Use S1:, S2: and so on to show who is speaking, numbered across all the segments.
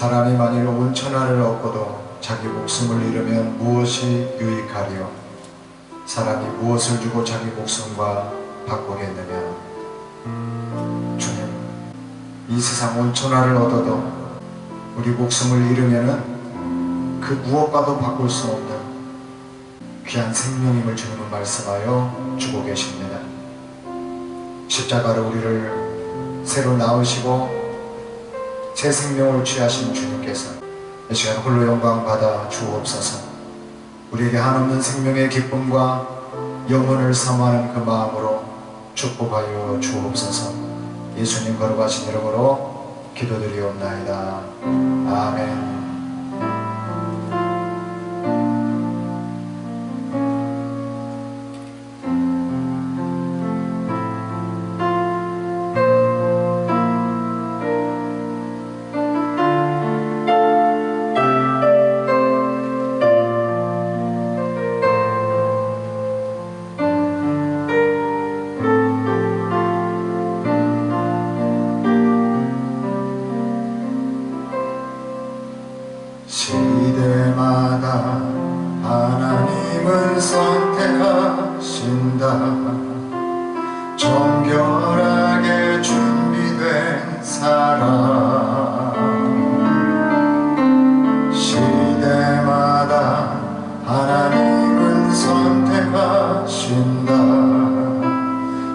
S1: 사람이 만일 온 천하를 얻고도 자기 목숨을 잃으면 무엇이 유익하리요? 사람이 무엇을 주고 자기 목숨과 바꾸겠느냐? 주님, 이 세상 온 천하를 얻어도 우리 목숨을 잃으면은 그 무엇과도 바꿀 수 없는 귀한 생명임을 주님은 말씀하여 주고 계십니다. 십자가로 우리를 새로 낳으시고 새 생명을 취하신 주님께서 이 시간 홀로 영광 받아 주옵소서. 우리에게 한없는 생명의 기쁨과 영혼을 사모하는 그 마음으로 축복하여 주옵소서. 예수님 거룩하신 이름으로 기도드리옵나이다. 아멘. 시대마다 하나님은 선택하신다. 정결하게 준비된 사람. 시대마다 하나님은 선택하신다.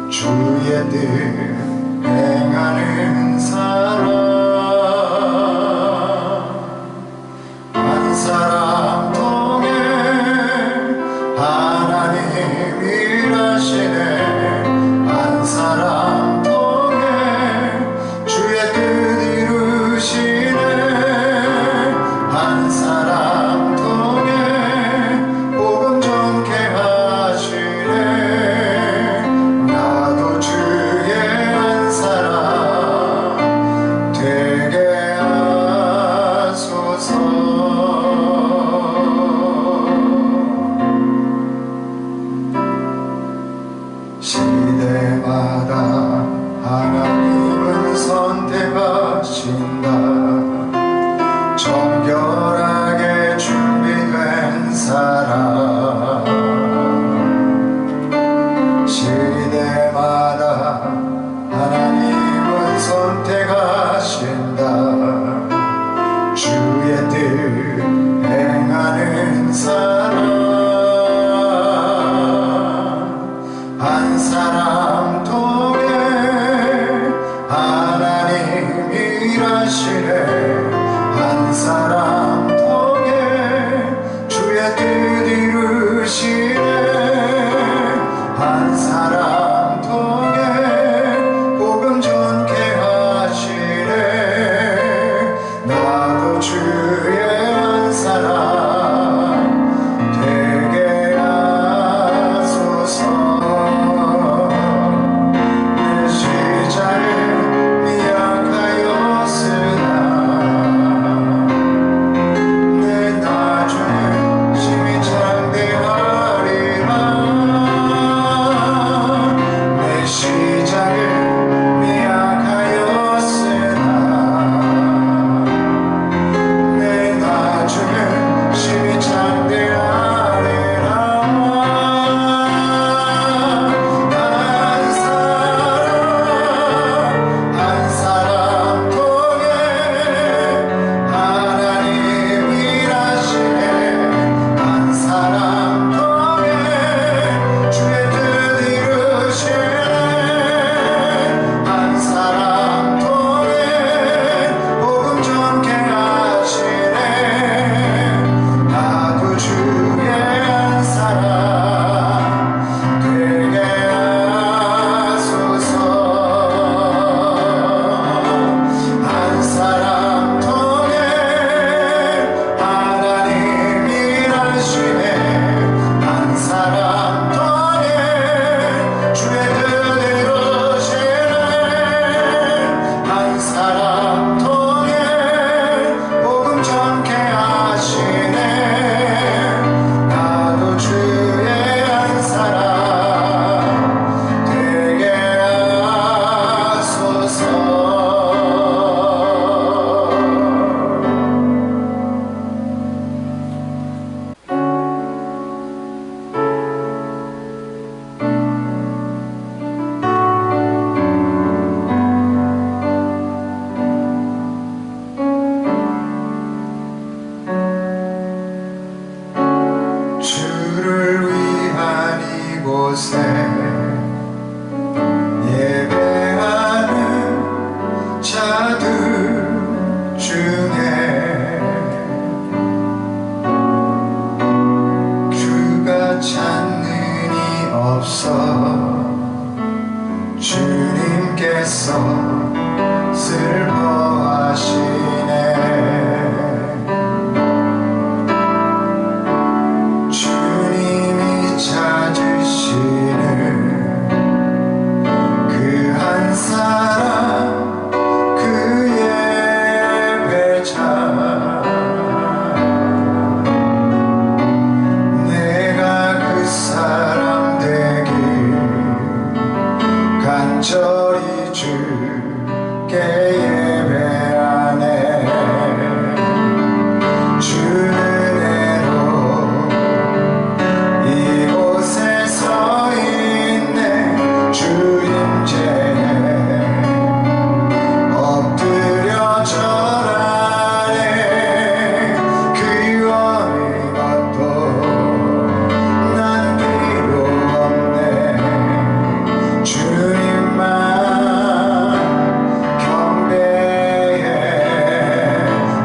S1: 주의 뜻 행하는 사람. 사람 통해 하나님 일하시네. 한 사람 통해 주의 뜻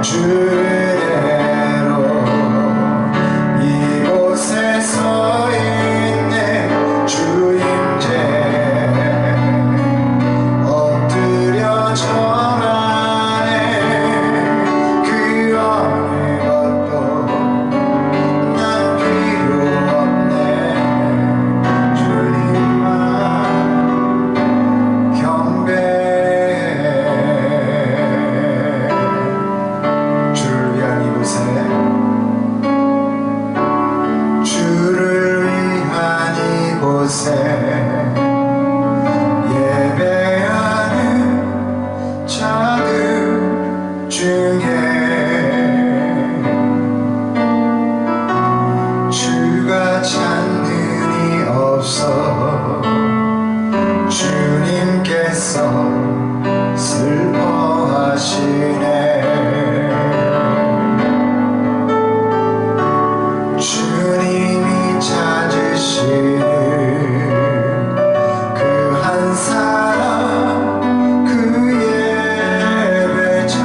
S1: 주대로 이곳에 서 있네. 주임제 엎드려 절하네. 그 어느 것도 난 필요 없네. 주님만 경배해. 주를 위한 이곳에, 주를 위한 이곳에 예배하는 자들 중에 주가 찾는 이 없어. 주님께서 슬퍼하시네. 주님이 찾으시는 그 한 사람, 그 예배자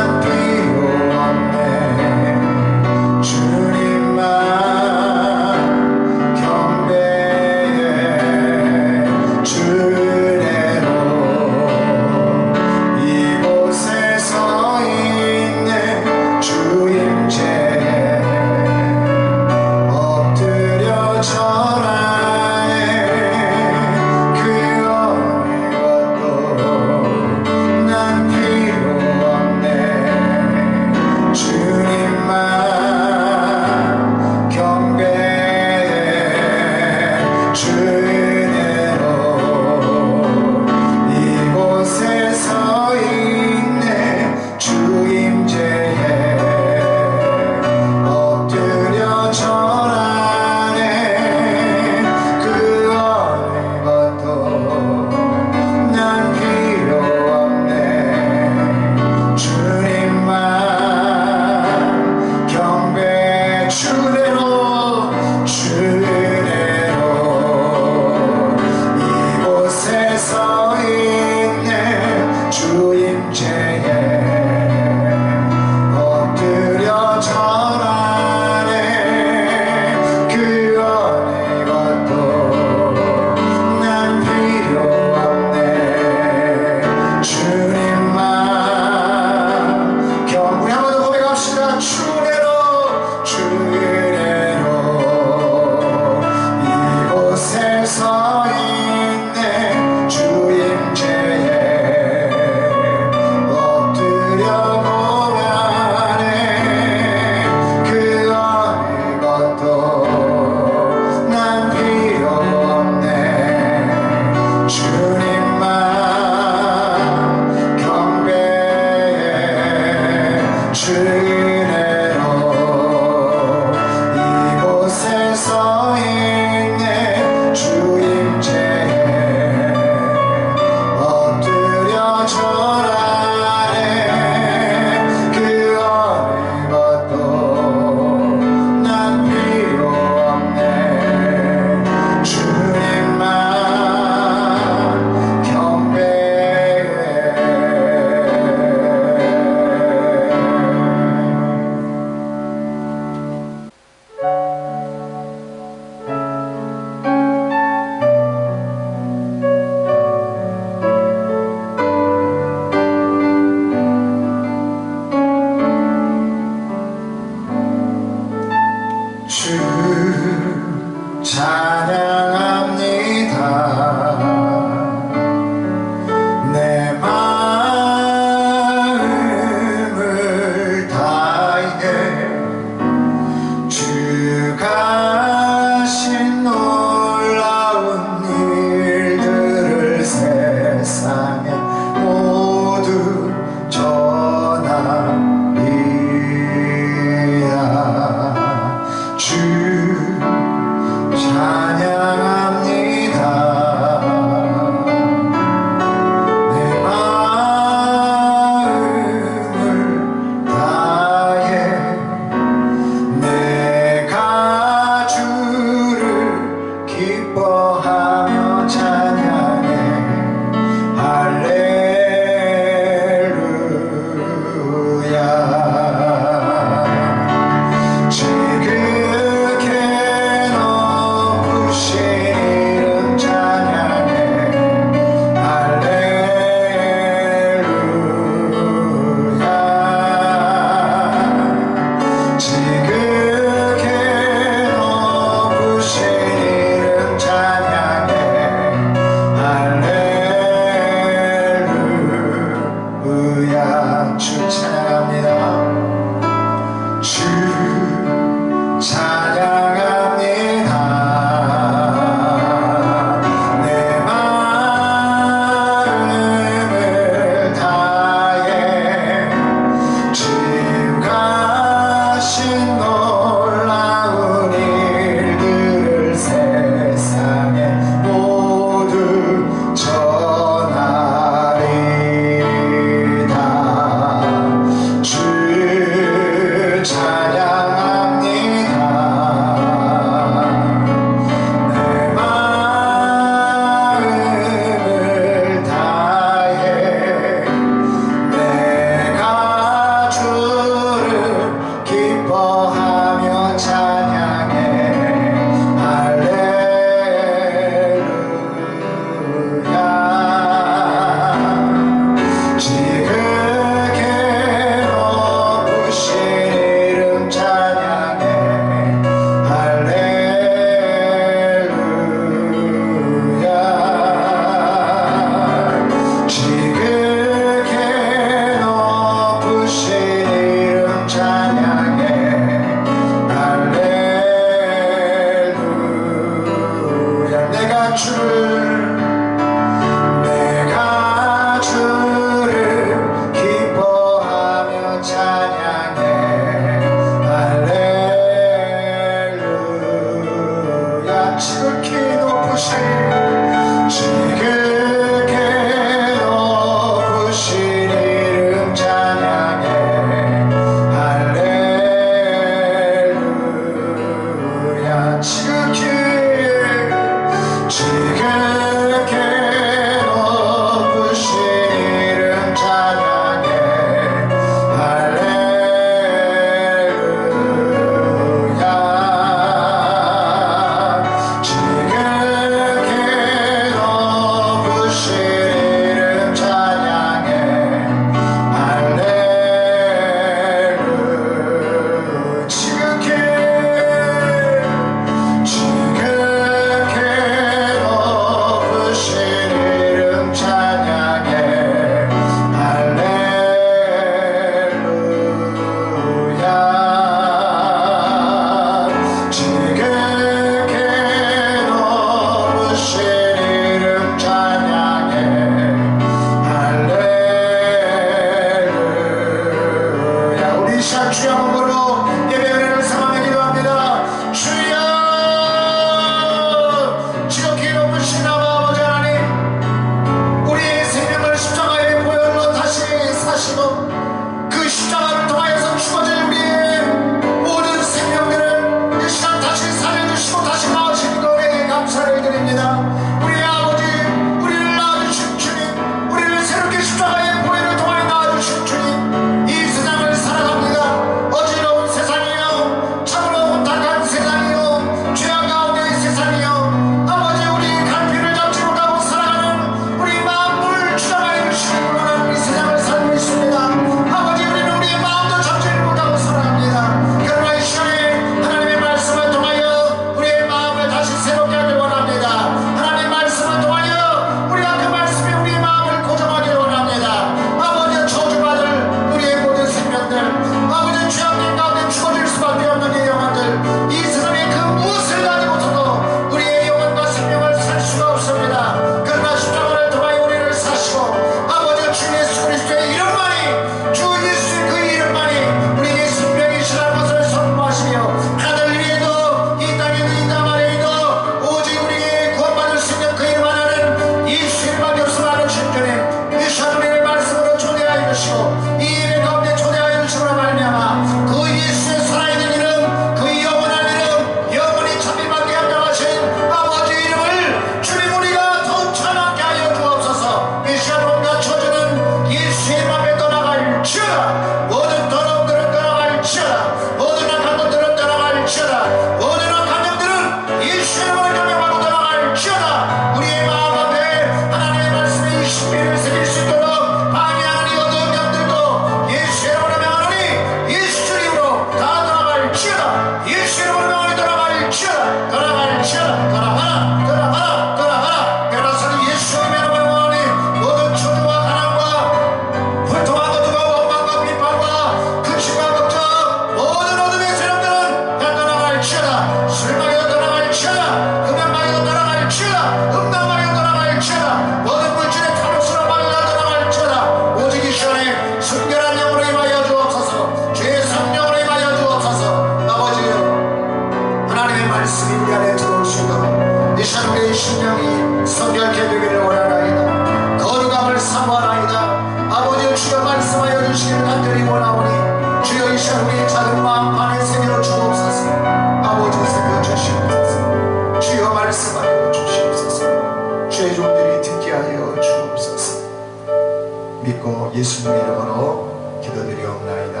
S1: 믿고 예수님 이름으로 기도드리옵나이다.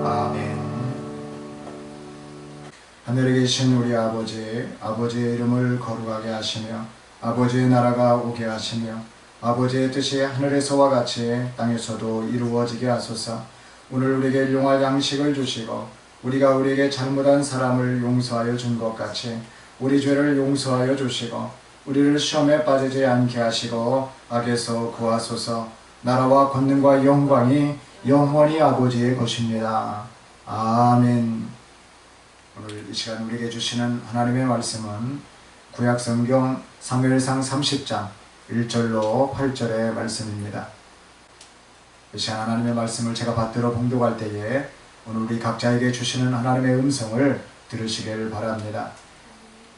S1: 아멘. 하늘에 계신 우리 아버지, 아버지의 이름을 거룩하게 하시며 아버지의 나라가 오게 하시며 아버지의 뜻이 하늘에서와 같이 땅에서도 이루어지게 하소서. 오늘 우리에게 일용할 양식을 주시고 우리가 우리에게 잘못한 사람을 용서하여 준 것 같이 우리 죄를 용서하여 주시고 우리를 시험에 빠지지 않게 하시고 악에서 구하소서. 나라와 권능과 영광이 영원히 아버지의 것입니다. 아멘. 오늘 이 시간 우리에게 주시는 하나님의 말씀은 구약성경 사무엘상 30장 1절로 8절의 말씀입니다. 이 시간 하나님의 말씀을 제가 받들어 봉독할 때에 오늘 우리 각자에게 주시는 하나님의 음성을 들으시길 바랍니다.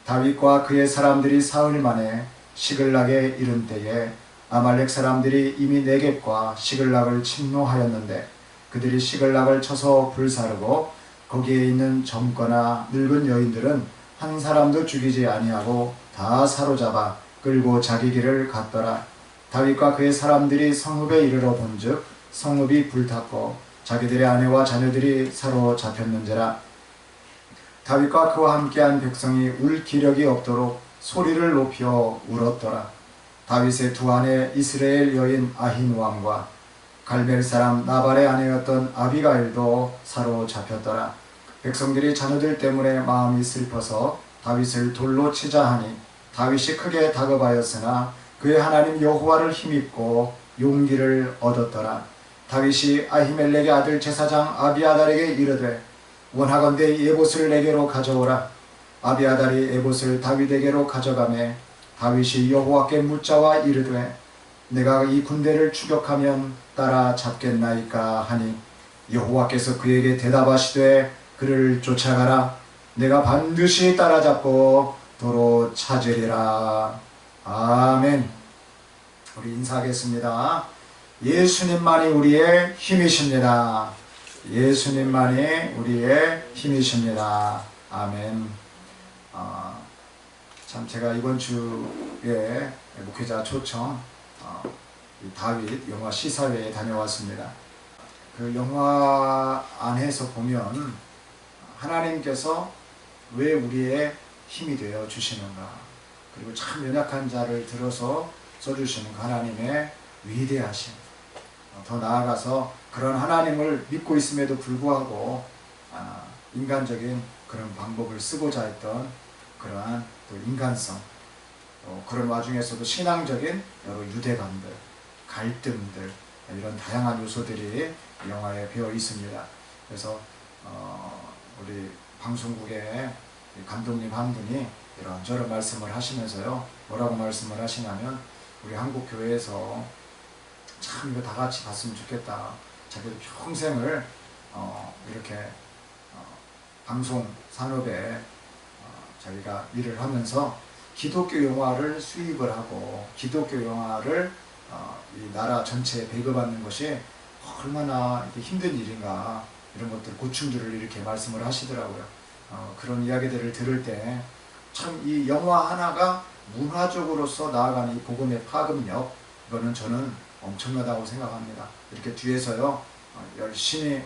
S1: 다윗과 그의 사람들이 사흘 만에 시글락에 이른 때에 아말렉 사람들이 이미 네겝과 시글락을 침노하였는데 그들이 시글락을 쳐서 불사르고 거기에 있는 젊거나 늙은 여인들은 한 사람도 죽이지 아니하고 다 사로잡아 끌고 자기 길을 갔더라. 다윗과 그의 사람들이 성읍에 이르러 본즉 성읍이 불탔고 자기들의 아내와 자녀들이 사로잡혔는지라. 다윗과 그와 함께한 백성이 울 기력이 없도록 소리를 높여 울었더라. 다윗의 두 아내 이스라엘 여인 아히노암과 갈멜 사람 나발의 아내였던 아비가일도 사로잡혔더라. 백성들이 자녀들 때문에 마음이 슬퍼서 다윗을 돌로 치자 하니 다윗이 크게 다급하였으나 그의 하나님 여호와를 힘입고 용기를 얻었더라. 다윗이 아히멜렉의 아들 제사장 아비아달에게 이르되 원하건대 에봇을 내게로 가져오라. 아비아달이 에봇을 다윗에게로 가져가매 다윗이 여호와께 묻자와 이르되 내가 이 군대를 추격하면 따라잡겠나이까 하니 여호와께서 그에게 대답하시되 그를 쫓아가라. 내가 반드시 따라잡고 도로 찾으리라. 아멘. 우리 인사하겠습니다. 예수님만이 우리의 힘이십니다. 예수님만이 우리의 힘이십니다. 아멘. 참 제가 이번 주에 목회자 초청 다윗 영화 시사회에 다녀왔습니다. 그 영화 안에서 보면 하나님께서 왜 우리의 힘이 되어 주시는가, 그리고 참 연약한 자를 들어서 써주시는 그 하나님의 위대하심, 더 나아가서 그런 하나님을 믿고 있음에도 불구하고 인간적인 그런 방법을 쓰고자 했던 그러한 또 인간성, 그런 와중에서도 신앙적인 여러 유대감들, 갈등들, 이런 다양한 요소들이 영화에 배어 있습니다. 그래서 우리 방송국의 감독님 한 분이 이런저런 말씀을 하시면서요, 뭐라고 말씀을 하시냐면 우리 한국 교회에서 참 이거 다 같이 봤으면 좋겠다. 자기도 평생을 이렇게 방송 산업에 자기가 일을 하면서 기독교 영화를 수입을 하고 기독교 영화를 이 나라 전체에 배급받는 것이 얼마나 힘든 일인가, 이런 것들, 고충들을 이렇게 말씀을 하시더라고요. 그런 이야기들을 들을 때 참 이 영화 하나가 문화적으로서 나아가는 이 복음의 파급력, 이거는 저는 엄청나다고 생각합니다. 이렇게 뒤에서요 열심히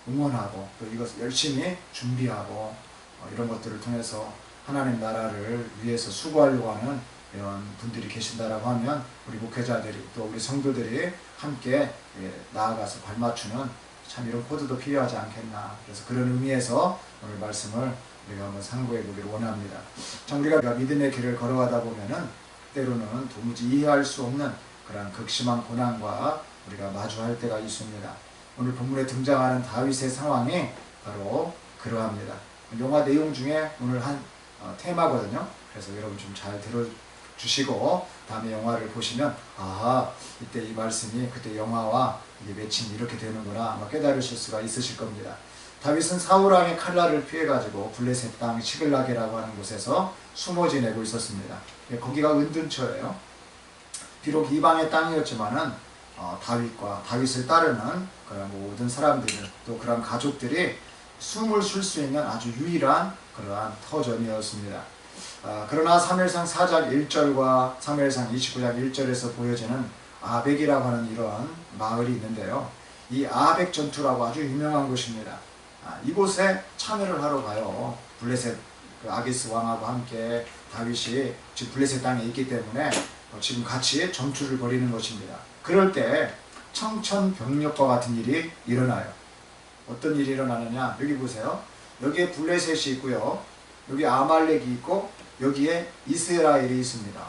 S1: 응원하고 또 이것을 열심히 준비하고 이런 것들을 통해서 하나님 나라를 위해서 수고하려고 하는 이런 분들이 계신다라고 하면 우리 목회자들이 또 우리 성도들이 함께 나아가서 발맞추는 참 이런 코드도 필요하지 않겠나. 그래서 그런 의미에서 오늘 말씀을 우리가 한번 상고해 보기를 원합니다. 참 우리가 믿음의 길을 걸어가다 보면은 때로는 도무지 이해할 수 없는 그런 극심한 고난과 우리가 마주할 때가 있습니다. 오늘 본문에 등장하는 다윗의 상황이 바로 그러합니다. 영화 내용 중에 오늘 한 테마거든요. 그래서 여러분 좀 잘 들어주시고 다음에 영화를 보시면 이때 이 말씀이 그때 영화와 이게 매칭이 이렇게 되는구나 아마 깨달으실 수가 있으실 겁니다. 다윗은 사울왕의 칼날을 피해가지고 블레셋 땅 시글락이라고 하는 곳에서 숨어 지내고 있었습니다. 거기가 은둔처예요. 비록 이방의 땅이었지만은 다윗과 다윗을 따르는 그런 모든 사람들, 또 그런 가족들이 숨을 쉴 수 있는 아주 유일한 그러한 터전이었습니다. 그러나 사무엘상 4장 1절과 사무엘상 29장 1절에서 보여지는 아벡이라고 하는 이런 마을이 있는데요. 이 아벡 전투라고 아주 유명한 곳입니다. 이곳에 참여를 하러 가요. 블레셋 그 아기스 왕하고 함께 다윗이 지금 블레셋 땅에 있기 때문에 지금 같이 전투를 벌이는 것입니다. 그럴 때 청천벽력과 같은 일이 일어나요. 어떤 일이 일어나느냐, 여기 보세요. 여기에 블레셋이 있고요, 여기 아말렉이 있고, 여기에 이스라엘이 있습니다.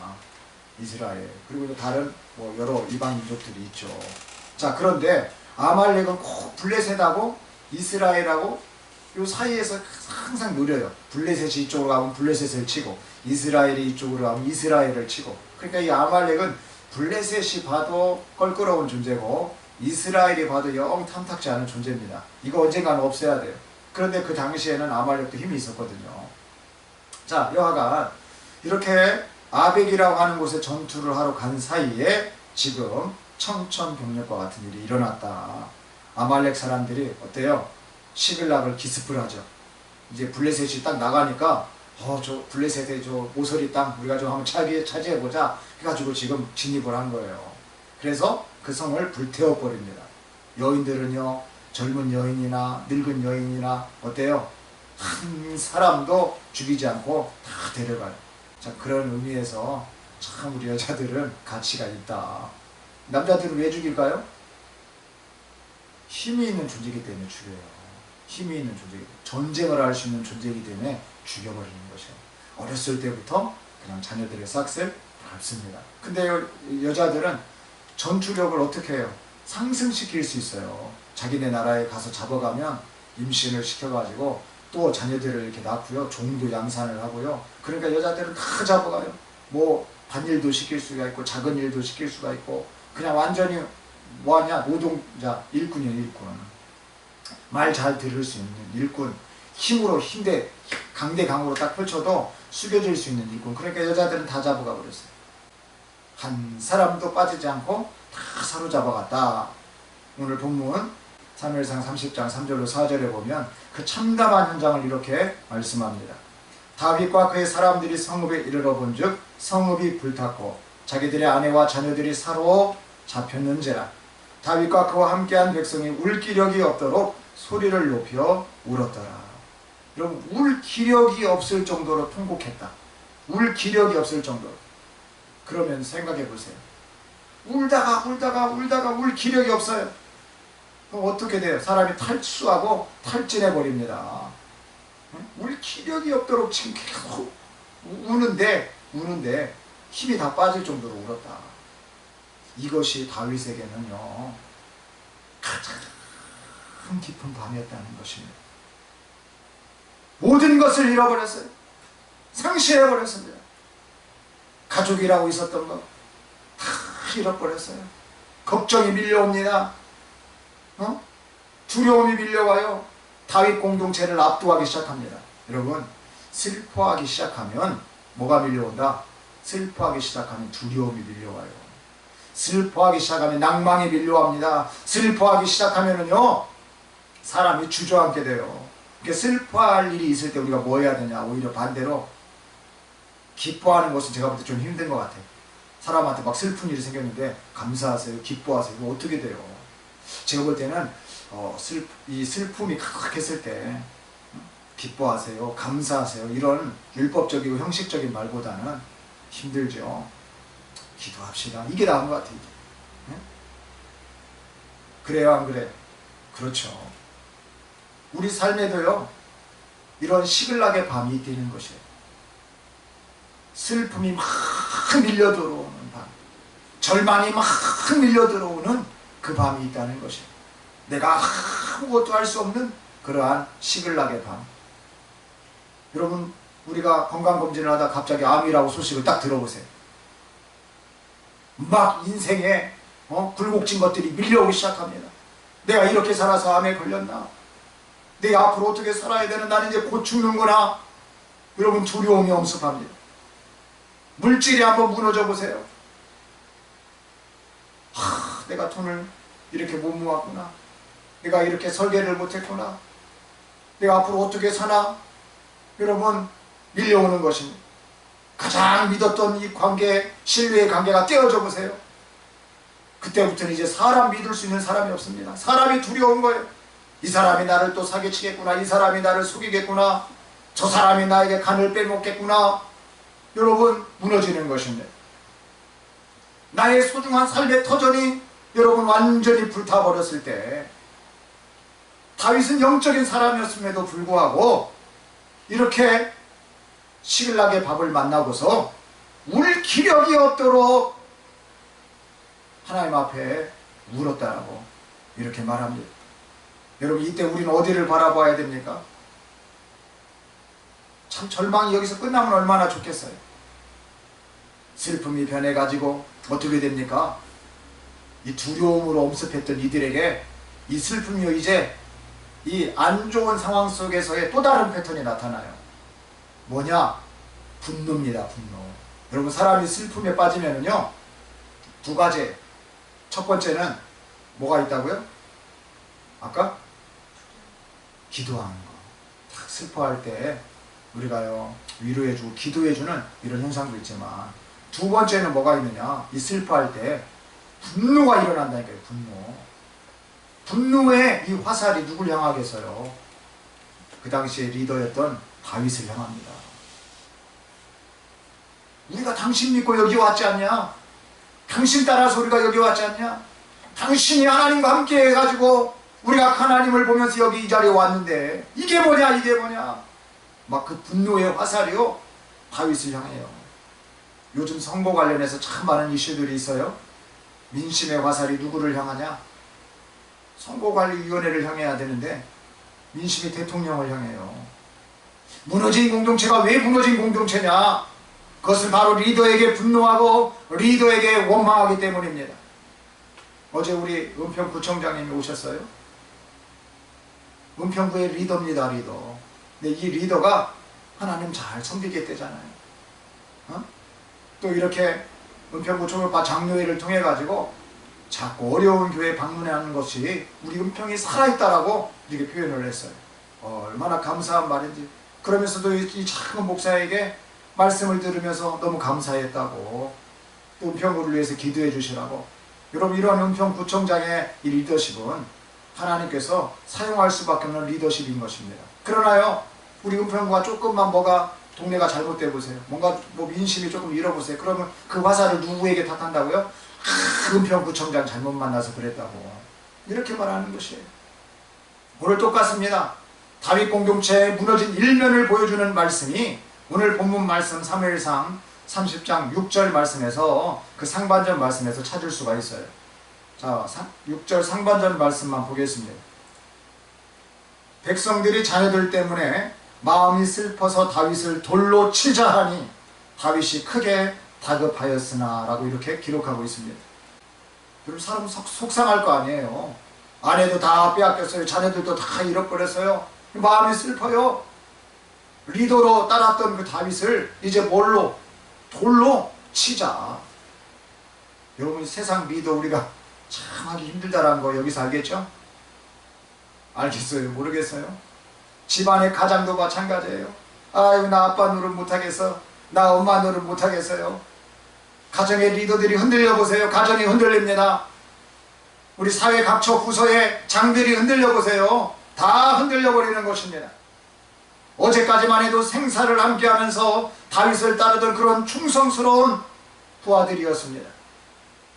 S1: 이스라엘. 그리고 다른 뭐 여러 이방 민족들이 있죠. 자, 그런데 아말렉은 꼭 블레셋하고 이스라엘하고 요 사이에서 항상 노려요. 블레셋이 이쪽으로 가면 블레셋을 치고, 이스라엘이 이쪽으로 가면 이스라엘을 치고. 그러니까 이 아말렉은 블레셋이 봐도 껄끄러운 존재고, 이스라엘이 봐도 영 탐탁지 않은 존재입니다. 이거 언젠가는 없애야 돼요. 그런데 그 당시에는 아말렉도 힘이 있었거든요. 자, 여하간 이렇게 아벡이라고 하는 곳에 전투를 하러 간 사이에 지금 청천벽력과 같은 일이 일어났다. 아말렉 사람들이 어때요? 시글락을 기습을 하죠. 이제 블레셋이 딱 나가니까 저 블레셋의 저 모서리 땅 우리가 좀 한번 차지해보자 해가지고 지금 진입을 한 거예요. 그래서 그 성을 불태워버립니다. 여인들은요, 젊은 여인이나 늙은 여인이나 어때요? 한 사람도 죽이지 않고 다 데려가요. 자, 그런 의미에서 참 우리 여자들은 가치가 있다. 남자들은 왜 죽일까요? 힘이 있는 존재이기 때문에 죽여요. 힘이 있는 존재이기 때문에, 전쟁을 할 수 있는 존재이기 때문에 죽여버리는 것이에요. 어렸을 때부터 그냥 자녀들의 싹을 밟습니다. 근데 여자들은 전투력을 어떻게 해요? 상승시킬 수 있어요. 자기네 나라에 가서 잡아가면 임신을 시켜가지고 또 자녀들을 이렇게 낳고요, 종도 양산을 하고요. 그러니까 여자들은 다 잡아가요. 뭐 반일도 시킬 수가 있고 작은 일도 시킬 수가 있고, 그냥 완전히 뭐하냐, 노동자, 일꾼이에요. 일꾼. 말 잘 들을 수 있는 일꾼, 힘으로 강대강으로 딱 펼쳐도 숙여질 수 있는 일꾼. 그러니까 여자들은 다 잡아가 버렸어요. 한 사람도 빠지지 않고 다 사로잡아갔다. 오늘 본문 사무엘상 30장 3절로 4절에 보면 그 참담한 현장을 이렇게 말씀합니다. 다윗과 그의 사람들이 성읍에 이르러 본즉 성읍이 불탔고 자기들의 아내와 자녀들이 사로잡혔는지라. 다윗과 그와 함께한 백성이 울 기력이 없도록 소리를 높여 울었더라. 여러분, 울 기력이 없을 정도로 통곡했다. 울 기력이 없을 정도로. 그러면 생각해 보세요. 울다가 울 기력이 없어요. 그럼 어떻게 돼요? 사람이 탈수하고 탈진해 버립니다. 울 기력이 없도록 지금 계속 우는데 힘이 다 빠질 정도로 울었다. 이것이 다윗에게는요, 가장 깊은 밤이었다는 것입니다. 모든 것을 잃어버렸어요. 상실해버렸습니다. 가족이라고 있었던 거 다 잃어버렸어요. 걱정이 밀려옵니다. 두려움이 밀려와요. 다윗 공동체를 압도하기 시작합니다. 여러분, 슬퍼하기 시작하면 뭐가 밀려온다? 슬퍼하기 시작하면 두려움이 밀려와요. 슬퍼하기 시작하면 낭망이 밀려옵니다. 슬퍼하기 시작하면은요, 사람이 주저앉게 돼요. 그러니까 슬퍼할 일이 있을 때 우리가 뭐 해야 되냐? 오히려 반대로 기뻐하는 것은 제가 볼 때 좀 힘든 것 같아요. 사람한테 막 슬픈 일이 생겼는데 감사하세요, 기뻐하세요. 이거 어떻게 돼요? 제가 볼 때는 이 슬픔이 가득했을 때 기뻐하세요, 감사하세요, 이런 율법적이고 형식적인 말보다는 힘들죠. 기도합시다. 이게 나은 것 같아요. 네? 그래요, 안 그래? 그렇죠. 우리 삶에도요, 이런 시글락의 밤이 있다는 것이에요. 슬픔이 막 밀려들어오는 밤, 절망이 막 밀려들어오는 그 밤이 있다는 것이에요. 내가 아무것도 할 수 없는 그러한 시글락의 밤. 여러분, 우리가 건강검진을 하다 갑자기 암이라고 소식을 딱 들어보세요. 막 인생에 굴곡진 것들이 밀려오기 시작합니다. 내가 이렇게 살아서 암에 걸렸나? 내가 앞으로 어떻게 살아야 되는, 나는 이제 곧 죽는구나. 여러분, 두려움이 엄습합니다. 물질이 한번 무너져 보세요. 내가 돈을 이렇게 못 모았구나. 내가 이렇게 설계를 못했구나. 내가 앞으로 어떻게 사나? 여러분, 밀려오는 것입니다. 가장 믿었던 이 관계, 신뢰의 관계가 깨어져 보세요.
S2: 그때부터는 이제 사람 믿을 수 있는 사람이 없습니다. 사람이 두려운 거예요. 이 사람이 나를 또 사기치겠구나, 이 사람이 나를 속이겠구나, 저 사람이 나에게 간을 빼먹겠구나. 여러분, 무너지는 것입니다. 나의 소중한 삶의 터전이 여러분 완전히 불타버렸을 때, 다윗은 영적인 사람이었음에도 불구하고 이렇게 시글락의 밥을 만나고서 울 기력이 없도록 하나님 앞에 울었다라고 이렇게 말합니다. 여러분, 이때 우리는 어디를 바라봐야 됩니까? 참 절망이 여기서 끝나면 얼마나 좋겠어요. 슬픔이 변해가지고 어떻게 됩니까? 이 두려움으로 엄습했던 이들에게 이 슬픔이 이제 이 안 좋은 상황 속에서의 또 다른 패턴이 나타나요. 뭐냐? 분노입니다. 분노. 여러분, 사람이 슬픔에 빠지면은요, 두 가지. 첫 번째는 뭐가 있다고요? 아까? 기도하는 거. 딱 슬퍼할 때 우리가요, 위로해주고 기도해주는 이런 현상도 있지만, 두 번째는 뭐가 있느냐? 이 슬퍼할 때 분노가 일어난다니까요. 분노의 이 화살이 누굴 향하겠어요? 그 당시에 리더였던 다윗을 향합니다. 우리가 당신 믿고 여기 왔지 않냐? 당신 따라서 우리가 여기 왔지 않냐? 당신이 하나님과 함께 해가지고 우리가 하나님을 보면서 여기 이 자리에 왔는데 이게 뭐냐, 이게 뭐냐? 막 그 분노의 화살이요, 다윗을 향해요. 요즘 선거 관련해서 참 많은 이슈들이 있어요. 민심의 화살이 누구를 향하냐? 선거관리위원회를 향해야 되는데 민심이 대통령을 향해요. 무너진 공동체가 왜 무너진 공동체냐? 그것은 바로 리더에게 분노하고 리더에게 원망하기 때문입니다. 어제 우리 은평구청장님이 오셨어요. 은평구의 리더입니다. 리더. 근데 이 리더가 하나님 잘 섬기겠대잖아요. 또 이렇게 은평구청을파 장로회를 통해 가지고 자꾸 어려운 교회 방문하는 것이 우리 은평이 살아있다라고 이렇게 표현을 했어요. 얼마나 감사한 말인지. 그러면서도 이 작은 목사에게 말씀을 들으면서 너무 감사했다고, 또 은평구를 위해서 기도해 주시라고. 여러분, 이런 은평구청장의 이 리더십은 하나님께서 사용할 수밖에 없는 리더십인 것입니다. 그러나요, 우리 은평구가 조금만 뭐가 동네가 잘못돼 보세요. 뭔가 뭐 민심이 조금 잃어보세요. 그러면 그 화살을 누구에게 탓한다고요? 은평구청장 잘못 만나서 그랬다고 이렇게 말하는 것이에요. 오늘 똑같습니다. 다윗 공동체의 무너진 일면을 보여주는 말씀이 오늘 본문 말씀 사무엘상 30장 6절 말씀에서 그 상반절 말씀에서 찾을 수가 있어요. 자, 6절 상반절 말씀만 보겠습니다. 백성들이 자녀들 때문에 마음이 슬퍼서 다윗을 돌로 치자 하니 다윗이 크게 다급하였으나 라고 이렇게 기록하고 있습니다. 그럼 사람 속상할 거 아니에요. 아내도 다 빼앗겼어요. 자녀들도 다 잃어버렸어요. 마음이 슬퍼요. 리더로 따랐던 그 다윗을 이제 뭘로? 돌로 치자. 여러분, 세상 리더 우리가 참 하기 힘들다라는 거 여기서 알겠죠? 알겠어요? 모르겠어요? 집안의 가장도 마찬가지예요. 아유, 나 아빠 노릇 못하겠어. 나 엄마 노릇 못하겠어요. 가정의 리더들이 흔들려 보세요. 가정이 흔들립니다. 우리 사회 각처 부서의 장들이 흔들려 보세요. 다 흔들려 버리는 것입니다. 어제까지만 해도 생사를 함께 하면서 다윗을 따르던 그런 충성스러운 부하들이었습니다.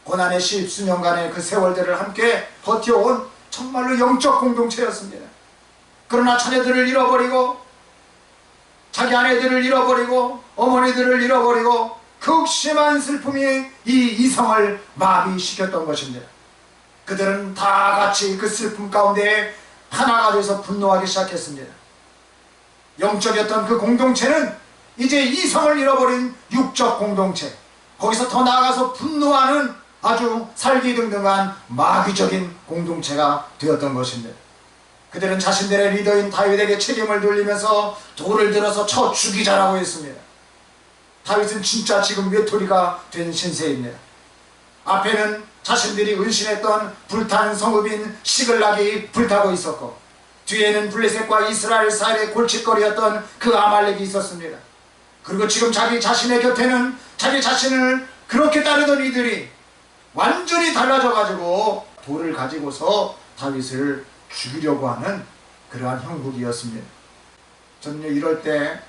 S2: 고난의 십수년간의 그 세월들을 함께 버텨온 정말로 영적 공동체였습니다. 그러나 자녀들을 잃어버리고 자기 아내들을 잃어버리고 어머니들을 잃어버리고 극심한 슬픔이 이 이성을 마비시켰던 것입니다. 그들은 다 같이 그 슬픔 가운데 하나가 돼서 분노하기 시작했습니다. 영적이었던 그 공동체는 이제 이성을 잃어버린 육적 공동체, 거기서 더 나아가서 분노하는 아주 살기등등한 마귀적인 공동체가 되었던 것입니다. 그들은 자신들의 리더인 다윗에게 책임을 돌리면서 돌을 들어서 쳐 죽이자라고 했습니다. 다윗은 진짜 지금 외톨이가 된 신세입니다. 앞에는 자신들이 은신했던 불탄 성읍인 시글락이 불타고 있었고, 뒤에는 블레셋과 이스라엘 사이의 골칫거리였던 그 아말렉이 있었습니다. 그리고 지금 자기 자신의 곁에는 자기 자신을 그렇게 따르던 이들이 완전히 달라져 가지고 돌을 가지고서 다윗을 죽이려고 하는 그러한 형국이었습니다. 저는 이럴 때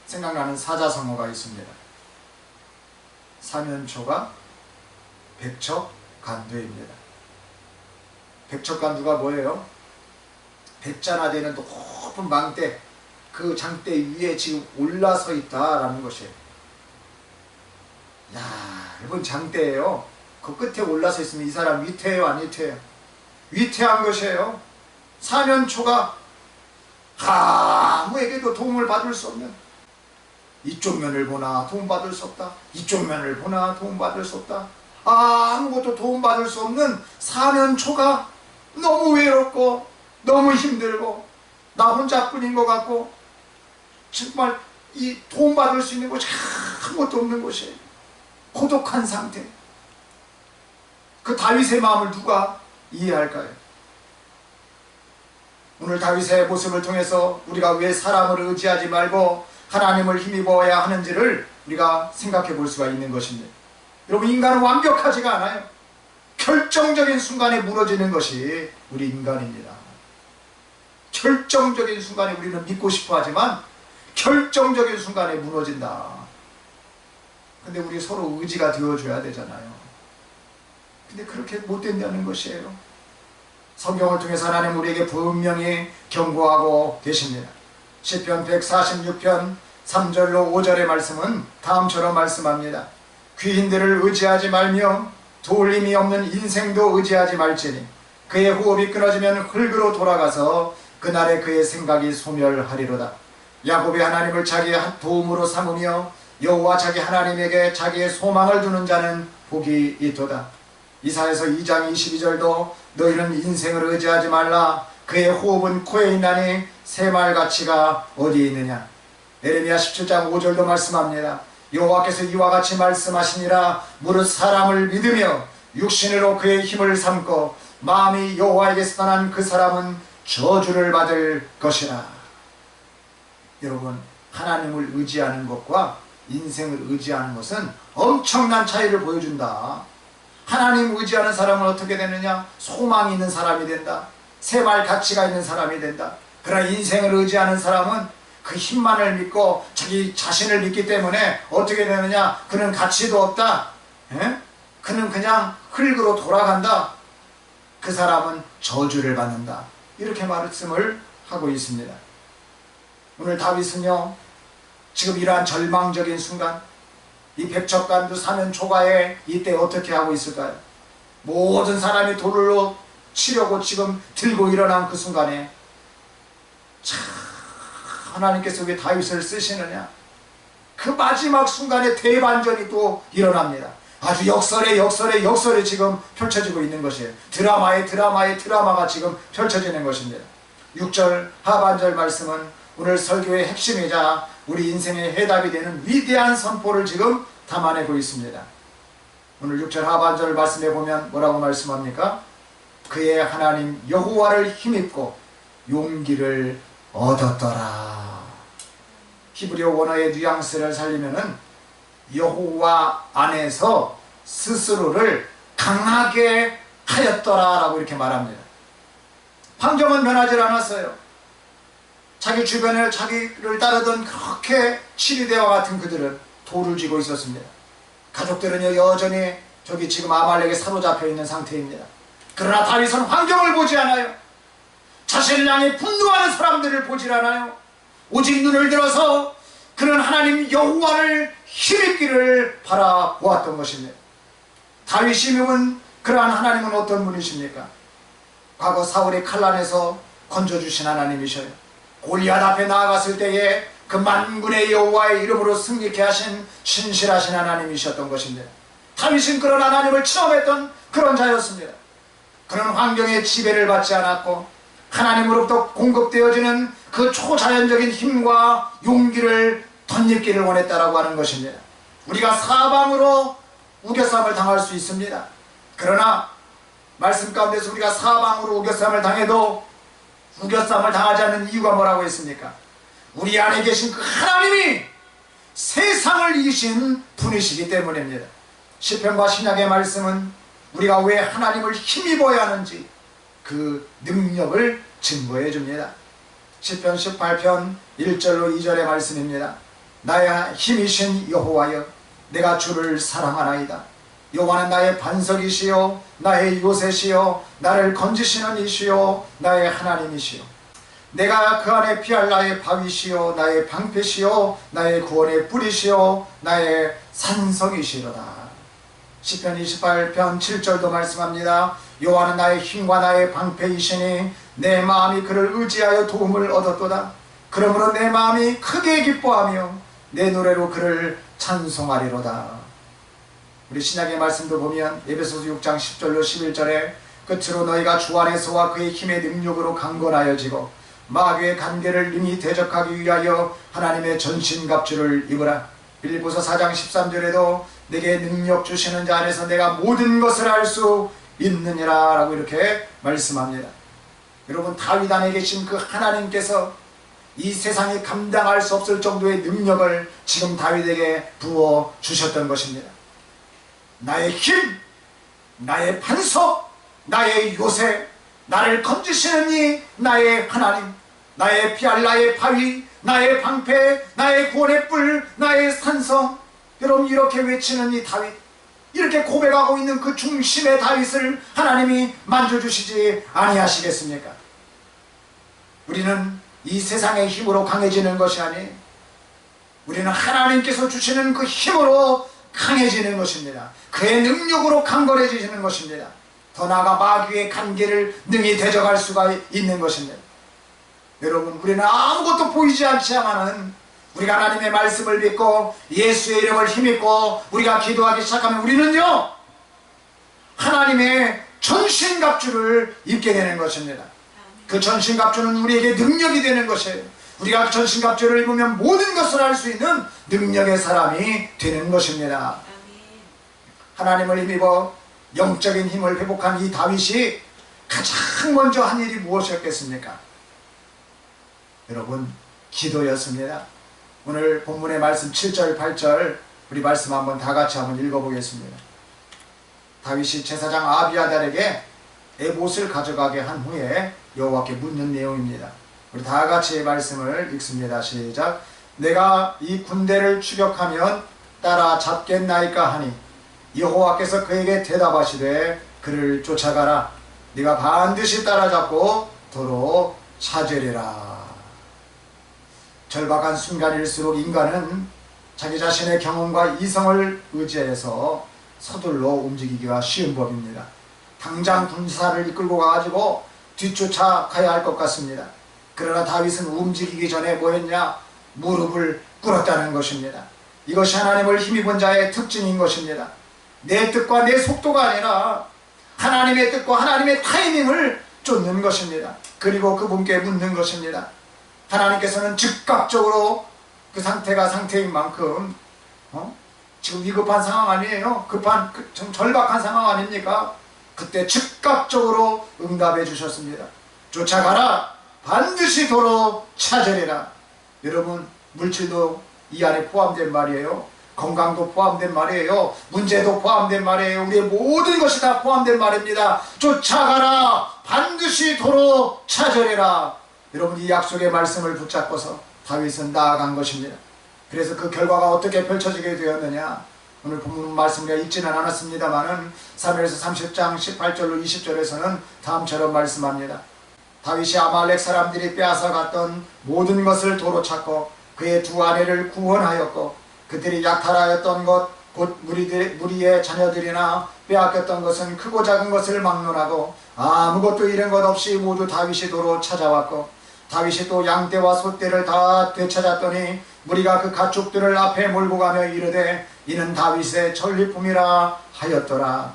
S2: 생각나는 사자성어가 있습니다. 사면초가 백척간두입니다. 백척간두가 뭐예요? 백자나 되는 높은 망대, 그 장대 위에 지금 올라서 있다라는 것이에요. 얇은 장대예요. 그 끝에 올라서 있으면 이 사람 위태해요, 안 위태해요? 위태한 것이에요. 사면초가 아무에게도 도움을 받을 수 없는, 이쪽 면을 보나 도움받을 수 없다, 이쪽 면을 보나 도움받을 수 없다, 아무것도 도움받을 수 없는 사면초가 너무 외롭고 너무 힘들고 나 혼자뿐인 것 같고 정말 이 도움받을 수 있는 곳이 아무것도 없는 곳이에요. 고독한 상태. 그 다윗의 마음을 누가 이해할까요? 오늘 다윗의 모습을 통해서 우리가 왜 사람을 의지하지 말고 하나님을 힘입어야 하는지를 우리가 생각해 볼 수가 있는 것입니다. 여러분, 인간은 완벽하지가 않아요. 결정적인 순간에 무너지는 것이 우리 인간입니다. 결정적인 순간에 우리는 믿고 싶어 하지만 결정적인 순간에 무너진다. 근데 우리 서로 의지가 되어줘야 되잖아요. 근데 그렇게 못 된다는 것이에요. 성경을 통해서 하나님 우리에게 분명히 경고하고 계십니다. 시편 146편 3절로 5절의 말씀은 다음처럼 말씀합니다. 귀인들을 의지하지 말며 도울림이 없는 인생도 의지하지 말지니 그의 호흡이 끊어지면 흙으로 돌아가서 그날에 그의 생각이 소멸하리로다. 야곱의 하나님을 자기의 도움으로 삼으며 여호와 자기 하나님에게 자기의 소망을 두는 자는 복이 있도다. 이사야서 2장 22절도 너희는 인생을 의지하지 말라. 그의 호흡은 코에 있나니 새말가치가 어디에 있느냐. 에레미야 17장 5절도 말씀합니다. 여호와께서 이와 같이 말씀하시니라. 무릇 사람을 믿으며 육신으로 그의 힘을 삼고 마음이 여호와에게서 떠난 그 사람은 저주를 받을 것이라. 여러분, 하나님을 의지하는 것과 인생을 의지하는 것은 엄청난 차이를 보여준다. 하나님 의지하는 사람은 어떻게 되느냐? 소망이 있는 사람이 된다. 새말 가치가 있는 사람이 된다. 그러나 인생을 의지하는 사람은 그 힘만을 믿고 자기 자신을 믿기 때문에 어떻게 되느냐? 그는 가치도 없다. 그는 그냥 흙으로 돌아간다. 그 사람은 저주를 받는다. 이렇게 말씀을 하고 있습니다. 오늘 다윗은요, 지금 이러한 절망적인 순간, 이 백척간두 사면초가에 이때 어떻게 하고 있을까요? 모든 사람이 돌로 치려고 지금 들고 일어난 그 순간에 참 하나님께서 왜 다윗을 쓰시느냐? 그 마지막 순간에 대반전이 또 일어납니다. 아주 역설에 지금 펼쳐지고 있는 것이에요. 드라마의 드라마가 지금 펼쳐지는 것입니다. 6절 하반절 말씀은 오늘 설교의 핵심이자 우리 인생의 해답이 되는 위대한 선포를 지금 담아내고 있습니다. 오늘 6절 하반절 말씀에 보면 뭐라고 말씀합니까? 그의 하나님 여호와를 힘입고 용기를 얻었더라. 히브리어 원어의 뉘앙스를 살리면은 여호와 안에서 스스로를 강하게 하였더라 라고 이렇게 말합니다. 환경은 변하지 않았어요. 자기 주변에 자기를 따르던 그렇게 치리대와 같은 그들은 돌을 쥐고 있었습니다. 가족들은 여전히 저기 지금 아말렉에 사로잡혀 있는 상태입니다. 그러나 다윗은 환경을 보지 않아요. 자신을 향해 분노하는 사람들을 보질 않아요. 오직 눈을 들어서 그는 하나님 여호와를 힘입기를 바라보았던 것입니다. 다윗이 묵은 그러한 하나님은 어떤 분이십니까? 과거 사울의 칼난에서 건져주신 하나님이셔요. 골리앗 앞에 나아갔을 때에 그 만군의 여호와의 이름으로 승리케 하신 신실하신 하나님이셨던 것입니다. 다윗은 그런 하나님을 체험했던 그런 자였습니다. 그런 환경에 지배를 받지 않았고 하나님으로부터 공급되어지는 그 초자연적인 힘과 용기를 덧입기를 원했다라고 하는 것입니다. 우리가 사방으로 우겨쌈을 당할 수 있습니다. 그러나 말씀 가운데서 우리가 사방으로 우겨쌈을 당해도 우겨쌈을 당하지 않는 이유가 뭐라고 했습니까? 우리 안에 계신 그 하나님이 세상을 이기신 분이시기 때문입니다. 시편과 신약의 말씀은 우리가 왜 하나님을 힘입어야 하는지 그 능력을 증거해 줍니다. 시편 18편 1절로 2절의 말씀입니다. 나의 힘이신 여호와여, 내가 주를 사랑하나이다. 여호와는 나의 반석이시요 나의 요새시요 나를 건지시는 이시요 나의 하나님이시요, 내가 그 안에 피할 나의 바위시요 나의 방패시요 나의 구원의 뿌리시요 나의 산성이시로다. 시편 28편 7절도 말씀합니다. 여호와는 나의 힘과 나의 방패이시니 내 마음이 그를 의지하여 도움을 얻었도다. 그러므로 내 마음이 크게 기뻐하며 내 노래로 그를 찬송하리로다. 우리 신약의 말씀도 보면 에베소서 6장 10절로 11절에 끝으로 너희가 주 안에서와 그의 힘의 능력으로 강건하여지고 마귀의 관계를 능히 대적하기 위하여 하나님의 전신갑주를 입으라. 빌립보서 4장 13절에도 내게 능력 주시는 자 안에서 내가 모든 것을 할 수 있느니라 라고 이렇게 말씀합니다. 여러분, 다윗 안에 계신 그 하나님께서 이 세상이 감당할 수 없을 정도의 능력을 지금 다윗에게 부어 주셨던 것입니다. 나의 힘, 나의 반석, 나의 요새, 나를 건지시는 이 나의 하나님, 나의 피할 나의 바위, 나의 방패, 나의 구원의 뿔, 나의 산성. 여러분, 이렇게 외치는 이 다윗, 이렇게 고백하고 있는 그 중심의 다윗을 하나님이 만져주시지 아니하시겠습니까? 우리는 이 세상의 힘으로 강해지는 것이 아니, 우리는 하나님께서 주시는 그 힘으로 강해지는 것입니다. 그의 능력으로 강건해지시는 것입니다. 더 나아가 마귀의 관계를 능히 대적할 수가 있는 것입니다. 여러분, 우리는 아무것도 보이지 않지만은 우리가 하나님의 말씀을 믿고 예수의 이름을 힘입고 우리가 기도하기 시작하면 우리는요, 하나님의 전신갑주를 입게 되는 것입니다. 그 전신갑주는 우리에게 능력이 되는 것이에요. 우리가 전신갑주를 입으면 모든 것을 할 수 있는 능력의 사람이 되는 것입니다. 하나님을 힘입어 영적인 힘을 회복한 이 다윗이 가장 먼저 한 일이 무엇이었겠습니까? 여러분, 기도였습니다. 오늘 본문의 말씀 7절 8절 우리 말씀 한번 다 같이 한번 읽어보겠습니다. 다윗이 제사장 아비아달에게 에봇을 가져가게 한 후에 여호와께 묻는 내용입니다. 우리 다 같이 말씀을 읽습니다. 시작. 내가 이 군대를 추격하면 따라잡겠나이까 하니 여호와께서 그에게 대답하시되 그를 쫓아가라. 네가 반드시 따라잡고 도로 찾으리라. 절박한 순간일수록 인간은 자기 자신의 경험과 이성을 의지해서 서둘러 움직이기가 쉬운 법입니다. 당장 군사를 이끌고 가가지고 뒤쫓아 가야 할 것 같습니다. 그러나 다윗은 움직이기 전에 뭐했냐? 무릎을 꿇었다는 것입니다. 이것이 하나님을 힘입은 자의 특징인 것입니다. 내 뜻과 내 속도가 아니라 하나님의 뜻과 하나님의 타이밍을 쫓는 것입니다. 그리고 그분께 묻는 것입니다. 하나님께서는 즉각적으로 그 상태가 상태인 만큼 지금 위급한 상황 아니에요? 좀 절박한 상황 아닙니까? 그때 즉각적으로 응답해 주셨습니다. 쫓아가라. 반드시 도로 찾으리라. 여러분, 물질도 이 안에 포함된 말이에요. 건강도 포함된 말이에요. 문제도 포함된 말이에요. 우리의 모든 것이 다 포함된 말입니다. 쫓아가라. 반드시 도로 찾으리라. 여러분, 이 약속의 말씀을 붙잡고서 다윗은 나아간 것입니다. 그래서 그 결과가 어떻게 펼쳐지게 되었느냐? 오늘 본문 말씀 우리가 읽지는 않았습니다만은 사무엘서 30장 18절로 20절에서는 다음처럼 말씀합니다. 다윗이 아말렉 사람들이 빼앗아갔던 모든 것을 도로 찾고 그의 두 아내를 구원하였고 그들이 약탈하였던 것 곧 무리의 자녀들이나 빼앗겼던 것은 크고 작은 것을 막론하고 아무것도 잃은 것 없이 모두 다윗이 도로 찾아왔고 다윗이 또 양떼와 소떼를 다 되찾았더니 무리가 그 가축들을 앞에 몰고 가며 이르되 이는 다윗의 전리품이라 하였더라.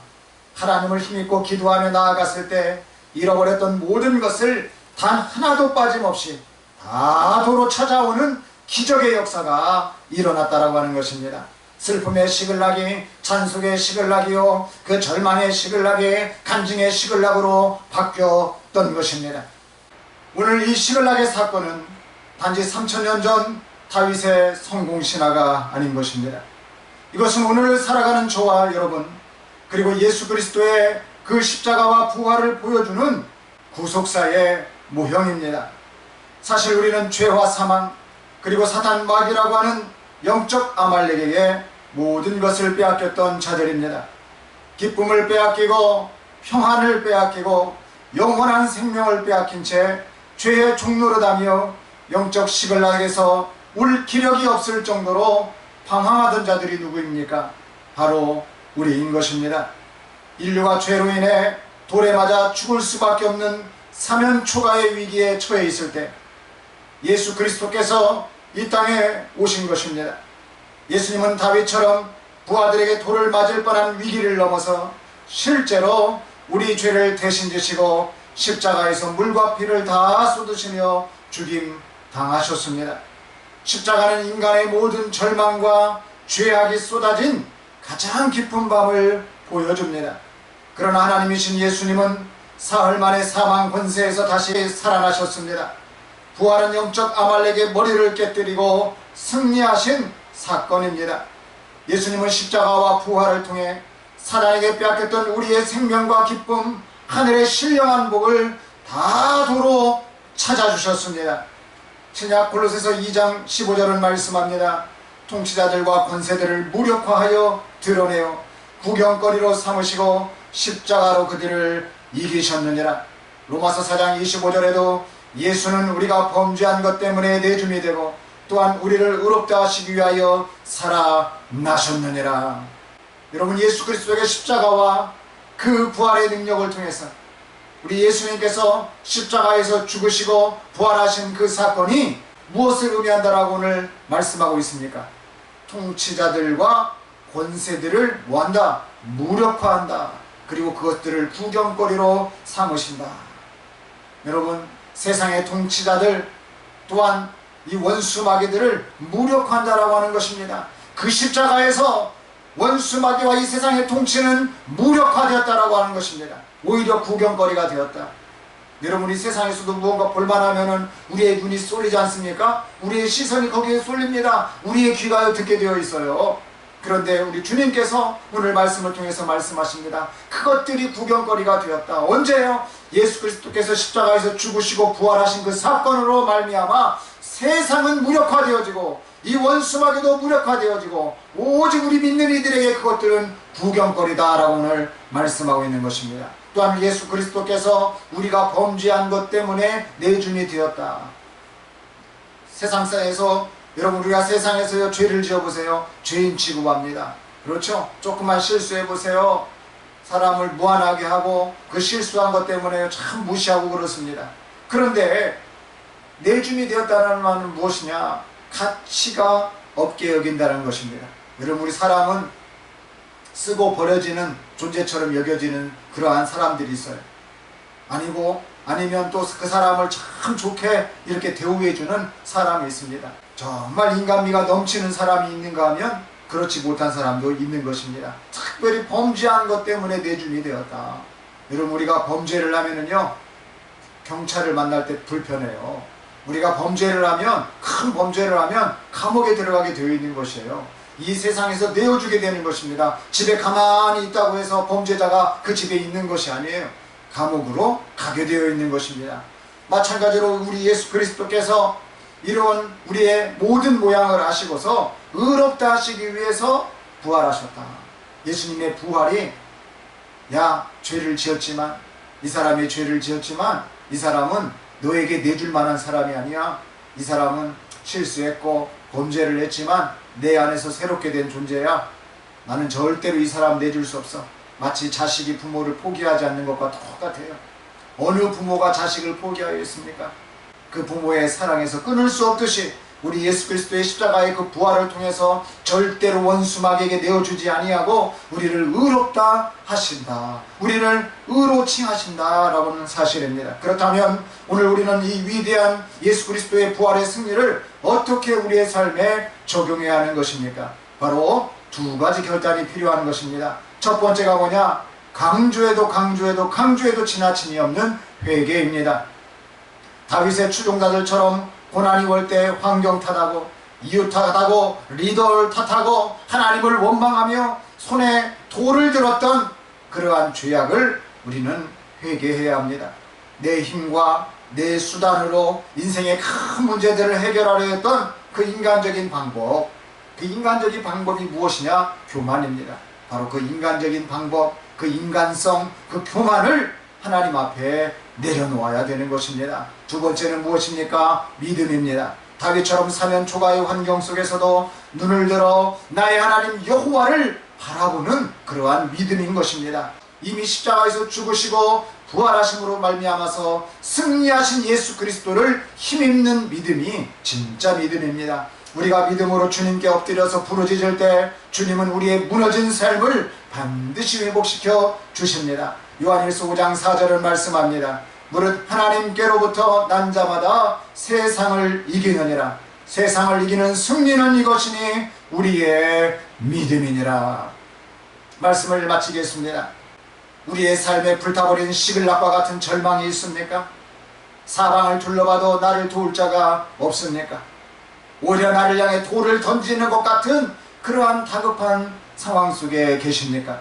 S2: 하나님을 힘입고 기도하며 나아갔을 때 잃어버렸던 모든 것을 단 하나도 빠짐없이 다 도로 찾아오는 기적의 역사가 일어났다라고 하는 것입니다. 슬픔의 시글락이 찬송의 시글락이요 그 절망의 시글락이 간증의 시글락으로 바뀌었던 것입니다. 오늘 이 시글락의 사건은 단지 3000년 전 다윗의 성공신화가 아닌 것입니다. 이것은 오늘 살아가는 저와 여러분, 그리고 예수 그리스도의 그 십자가와 부활을 보여주는 구속사의 모형입니다. 사실 우리는 죄와 사망, 그리고 사탄 마귀라고 하는 영적 아말렉에게 모든 것을 빼앗겼던 자들입니다. 기쁨을 빼앗기고 평안을 빼앗기고 영원한 생명을 빼앗긴 채 죄의 종노릇하며 영적 시글락에서 울 기력이 없을 정도로 방황하던 자들이 누구입니까? 바로 우리인 것입니다. 인류가 죄로 인해 돌에 맞아 죽을 수밖에 없는 사면초가의 위기에 처해 있을 때 예수 그리스도께서 이 땅에 오신 것입니다. 예수님은 다윗처럼 부하들에게 돌을 맞을 뻔한 위기를 넘어서 실제로 우리 죄를 대신 지시고 십자가에서 물과 피를 다 쏟으시며 죽임 당하셨습니다. 십자가는 인간의 모든 절망과 죄악이 쏟아진 가장 깊은 밤을 보여줍니다. 그러나 하나님이신 예수님은 사흘 만에 사망 권세에서 다시 살아나셨습니다. 부활은 영적 아말렉의 머리를 깨뜨리고 승리하신 사건입니다. 예수님은 십자가와 부활을 통해 사단에게 빼앗겼던 우리의 생명과 기쁨, 하늘의 신령한 복을 다 도로 찾아주셨습니다. 신약 골로새서 2장 15절은 말씀합니다. 통치자들과 권세들을 무력화하여 드러내어 구경거리로 삼으시고 십자가로 그들을 이기셨느니라. 로마서 4장 25절에도 예수는 우리가 범죄한 것 때문에 내줌이 되고 또한 우리를 의롭다 하시기 위하여 살아나셨느니라. 여러분, 예수 그리스도의 십자가와 그 부활의 능력을 통해서 우리 예수님께서 십자가에서 죽으시고 부활하신 그 사건이 무엇을 의미한다라고 오늘 말씀하고 있습니까? 통치자들과 권세들을 뭐한다? 무력화한다. 그리고 그것들을 구경거리로 삼으신다. 여러분, 세상의 통치자들 또한 이 원수 마귀들을 무력화한다라고 하는 것입니다. 그 십자가에서 원수 마귀와 이 세상의 통치는 무력화되었다라고 하는 것입니다. 오히려 구경거리가 되었다. 여러분, 이 세상에서도 무언가 볼만하면은 우리의 눈이 쏠리지 않습니까? 우리의 시선이 거기에 쏠립니다. 우리의 귀가 듣게 되어 있어요. 그런데 우리 주님께서 오늘 말씀을 통해서 말씀하십니다. 그것들이 구경거리가 되었다. 언제요? 예수 그리스도께서 십자가에서 죽으시고 부활하신 그 사건으로 말미암아 세상은 무력화되어지고 이 원수마귀도 무력화되어지고 오직 우리 믿는 이들에게 그것들은 구경거리다라고 오늘 말씀하고 있는 것입니다. 또한 예수 그리스도께서 우리가 범죄한 것 때문에 내준이 되었다. 세상에서 여러분, 우리가 세상에서 죄를 지어보세요. 죄인 취급합니다. 그렇죠? 조금만 실수해보세요. 사람을 무한하게 하고 그 실수한 것 때문에 참 무시하고 그렇습니다. 그런데 내준이 되었다는 말은 무엇이냐? 가치가 없게 여긴다는 것입니다. 여러분, 우리 사람은 쓰고 버려지는 존재처럼 여겨지는 그러한 사람들이 있어요. 아니면 또 그 사람을 참 좋게 이렇게 대우해주는 사람이 있습니다. 정말 인간미가 넘치는 사람이 있는가 하면 그렇지 못한 사람도 있는 것입니다. 특별히 범죄한 것 때문에 내준이 되었다. 여러분, 우리가 범죄를 하면은요, 경찰을 만날 때 불편해요. 우리가 범죄를 하면, 큰 범죄를 하면 감옥에 들어가게 되어 있는 것이에요. 이 세상에서 내어주게 되는 것입니다. 집에 가만히 있다고 해서 범죄자가 그 집에 있는 것이 아니에요. 감옥으로 가게 되어 있는 것입니다. 마찬가지로 우리 예수 그리스도께서 이런 우리의 모든 모양을 아시고서 의롭다 하시기 위해서 부활하셨다. 예수님의 부활이, 야, 죄를 지었지만, 이 사람이 죄를 지었지만 이 사람은 너에게 내줄 만한 사람이 아니야. 이 사람은 실수했고 범죄를 했지만 내 안에서 새롭게 된 존재야. 나는 절대로 이 사람 내줄 수 없어. 마치 자식이 부모를 포기하지 않는 것과 똑같아요. 어느 부모가 자식을 포기하였습니까? 그 부모의 사랑에서 끊을 수 없듯이 우리 예수 그리스도의 십자가의 그 부활을 통해서 절대로 원수마귀에게 내어주지 아니하고 우리를 의롭다 하신다. 우리를 의로 칭하신다 라고 하는 사실입니다. 그렇다면 오늘 우리는 이 위대한 예수 그리스도의 부활의 승리를 어떻게 우리의 삶에 적용해야 하는 것입니까? 바로 두 가지 결단이 필요한 것입니다. 첫 번째가 뭐냐? 강조해도 지나침이 없는 회개입니다. 다윗의 추종자들처럼 고난이 올 때 환경탓하고 이유 탓하고 리더를 탓하고 하나님을 원망하며 손에 돌을 들었던 그러한 죄악을 우리는 회개해야 합니다. 내 힘과 내 수단으로 인생의 큰 문제들을 해결하려 했던 그 인간적인 방법, 그 인간적인 방법이 무엇이냐? 교만입니다. 바로 그 인간적인 방법, 그 인간성, 그 교만을 하나님 앞에 내려놓아야 되는 것입니다. 두 번째는 무엇입니까? 믿음입니다. 다윗처럼 사면초가의 환경 속에서도 눈을 들어 나의 하나님 여호와를 바라보는 그러한 믿음인 것입니다. 이미 십자가에서 죽으시고 부활하심으로 말미암아서 승리하신 예수 그리스도를 힘입는 믿음이 진짜 믿음입니다. 우리가 믿음으로 주님께 엎드려서 부르짖을 때 주님은 우리의 무너진 삶을 반드시 회복시켜 주십니다. 요한일서 5장 4절을 말씀합니다. 무릇 하나님께로부터 난 자마다 세상을 이기느니라. 세상을 이기는 승리는 이것이니 우리의 믿음이니라. 말씀을 마치겠습니다. 우리의 삶에 불타버린 시글락과 같은 절망이 있습니까? 사방을 둘러봐도 나를 도울 자가 없습니까? 오히려 나를 향해 돌을 던지는 것 같은 그러한 다급한 상황 속에 계십니까?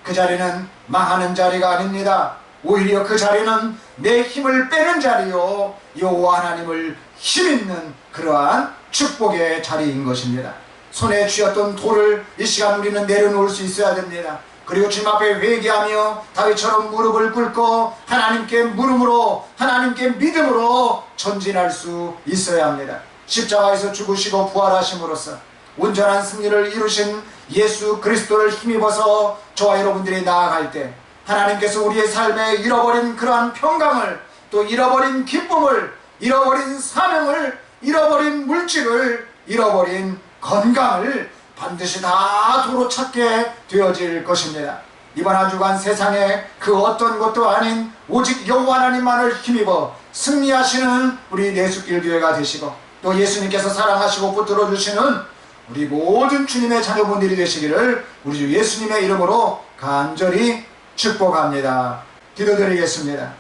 S2: 그 자리는 망하는 자리가 아닙니다. 오히려 그 자리는 내 힘을 빼는 자리요, 여호와 하나님을 힘있는 그러한 축복의 자리인 것입니다. 손에 쥐었던 돌을 이 시간 우리는 내려놓을 수 있어야 됩니다. 그리고 주님 앞에 회개하며 다윗처럼 무릎을 꿇고 하나님께 물음으로, 하나님께 믿음으로 전진할 수 있어야 합니다. 십자가에서 죽으시고 부활하심으로써 온전한 승리를 이루신 예수 그리스도를 힘입어서 저와 여러분들이 나아갈 때 하나님께서 우리의 삶에 잃어버린 그러한 평강을, 또 잃어버린 기쁨을, 잃어버린 사명을, 잃어버린 물질을, 잃어버린 건강을 반드시 다 도로 찾게 되어질 것입니다. 이번 한 주간 세상에 그 어떤 것도 아닌 오직 여호와 하나님만을 힘입어 승리하시는 우리 내숲길 교회가 되시고, 또 예수님께서 사랑하시고 붙들어 주시는 우리 모든 주님의 자녀분들이 되시기를 우리 주 예수님의 이름으로 간절히 축복합니다. 기도드리겠습니다.